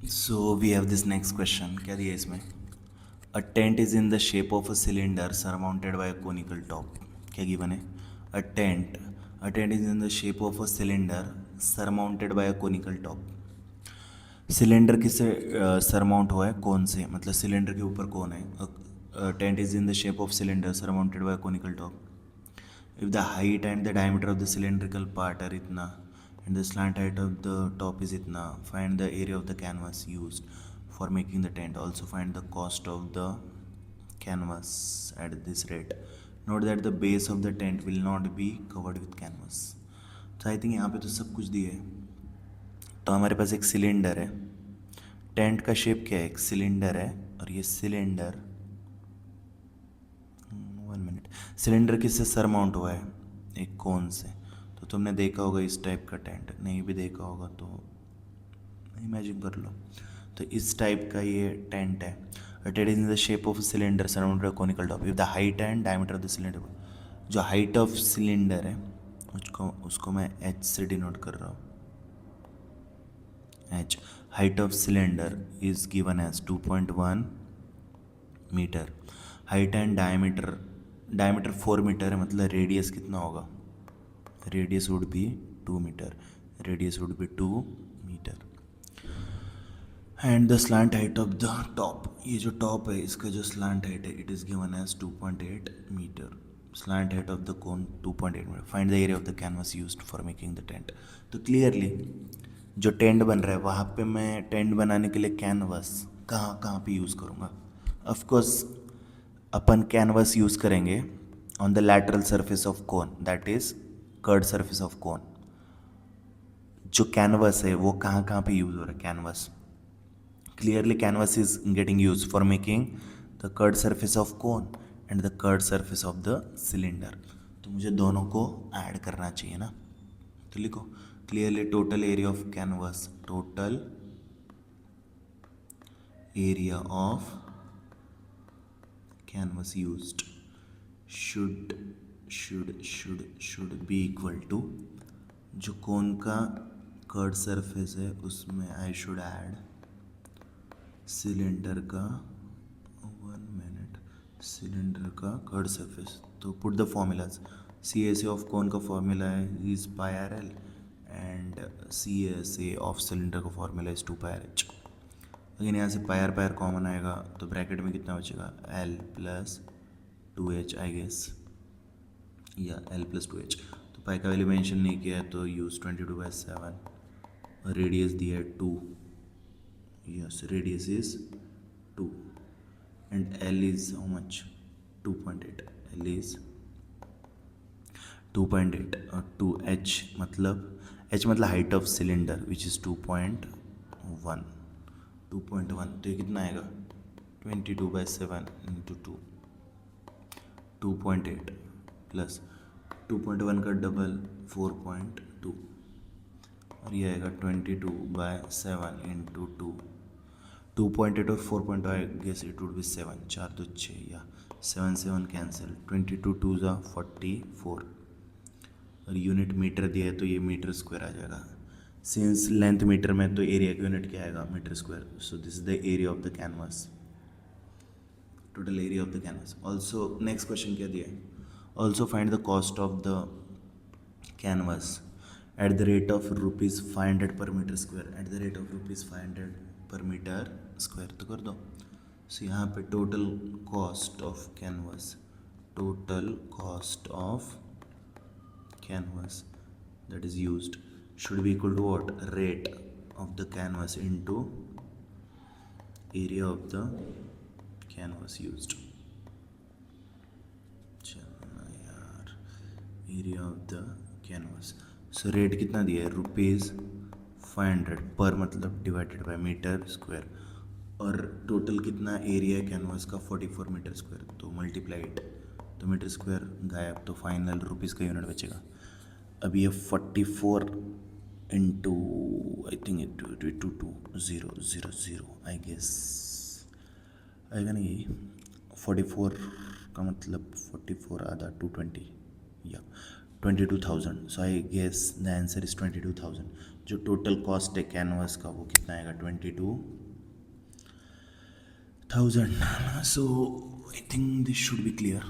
So we have this next question. क्या दिया है इसमें? A tent is in the shape of a cylinder surmounted by a conical top. क्या given है? A tent. A tent is in the shape of a cylinder surmounted by a conical top. Cylinder किससे surmount हुआ है? कौन से? मतलब cylinder के ऊपर कौन है? Tent is in the shape of cylinder surmounted bye conical top. If the height and the diameter of the cylindrical part are itna and the slant height of the top is itna, find the area of the canvas used for making the tent. Also find the cost of the canvas at this rate. Note that the base of the tent will not be covered with canvas. तो I think यहाँ पे तो सब कुछ दिए है. तो हमारे पास एक सिलेंडर है. टेंट का शेप क्या है? एक सिलेंडर है. और ये सिलेंडर 1 मिनट. सिलेंडर किससे सर माउंट हुआ है? एक कोन से. तो तुमने देखा होगा इस टाइप का टेंट. नहीं भी देखा होगा तो इमेजिन कर लो. तो इस टाइप का ये टेंट है. It is in the shape of cylinder surrounded conical top. If the height and diameter of the cylinder, जो हाइट ऑफ सिलेंडर है उसको मैं एच से डिनोट कर रहा हूँ. H. Height of cylinder is given as 2.1 metre. Height and diameter 4 metre है. मतलब रेडियस कितना होगा? Radius would be 2 metre. Radius would be 2 metre. And the slant height of the top, ये जो टॉप है इसका जो स्लांट हाइट है it is given as 2.8 metre. Slant height of the cone 2.8 metre. Find the area of the canvas used for making the tent. तो clearly जो tent बन रहा है वहाँ पे मैं टेंट बनाने के लिए कैनवस कहाँ कहाँ पे यूज़ करूँगा? ऑफकोर्स अपन कैनवस यूज़ करेंगे on the lateral surface of cone, that is curved surface of cone. जो कैनवस है वो कहाँ कहाँ पे यूज़ हो रहा है? Canvas. Clearly canvas is getting use for making the curved surface of cone and the curved surface of the cylinder. तो मुझे दोनों को ऐड करना चाहिए ना. तो लिखो clearly total area of canvas. Total area of canvas used should be equal to जो कोन का कर्ड सरफेस है उसमें आई शुड ऐड सिलेंडर का 1 मिनट सिलेंडर का कर्ड सरफेस. तो put the formulas. C S A of cone का formula है is pi r l and C S A of cylinder का formula is 2 pi r h. लेकिन यहाँ से pier pier common आएगा तो ब्रैकेट में कितना बचेगा? L plus 2H I guess, या L प्लस 2H. तो पाई का वैल्यू मेंशन नहीं किया है तो यूज़ 22/7. रेडियस दिया है 2. Yes, radius is 2 and L is how much? 2.8. L is 2.8 और 2H मतलब H मतलब height of cylinder which is 2.1. 2.1 तो ये कितना आएगा? 22/7 इंटू 2.8 प्लस 2.1 का डबल 4.2 और ये आएगा 22/7 इंटू 2.8 और 4.2 I guess it would be 7. 4 तो 6 या 7 कैंसिल. 22 2 ज़ा 44 और यूनिट मीटर दिया है तो ये मीटर स्क्वायर आ जाएगा. सिंस लेंथ मीटर में तो एरिया का यूनिट क्या आएगा? Metre square. So this is the area of the canvas. Total area of the canvas. Also next question क्या दिया है? Also find the cost of the canvas at the rate of ₹500 per metre square. At the rate of ₹500 per metre square. तो कर दो. सो यहाँ पे total cost of canvas, total cost of canvas that is used should be equal to what? Rate of the canvas into area of the canvas used. चलना यार, area of the canvas. So rate कितना दिया है? ₹500 पर मतलब divided by metre square. और total कितना area है कैनवास का? 44 मीटर स्क्वायर. तो मल्टीप्लाइड तो मीटर स्क्वायर गायब तो फाइनल रुपीज़ का यूनिट बचेगा. अब ये 44 into I think 22000 I guess आएगा ना. यही 44 का मतलब 44 आधा 220 या 22,000. So I guess the answer is 22,000. जो टोटल कॉस्ट है कैनवास का वो कितना आएगा? 22,000. So I think this should be clear.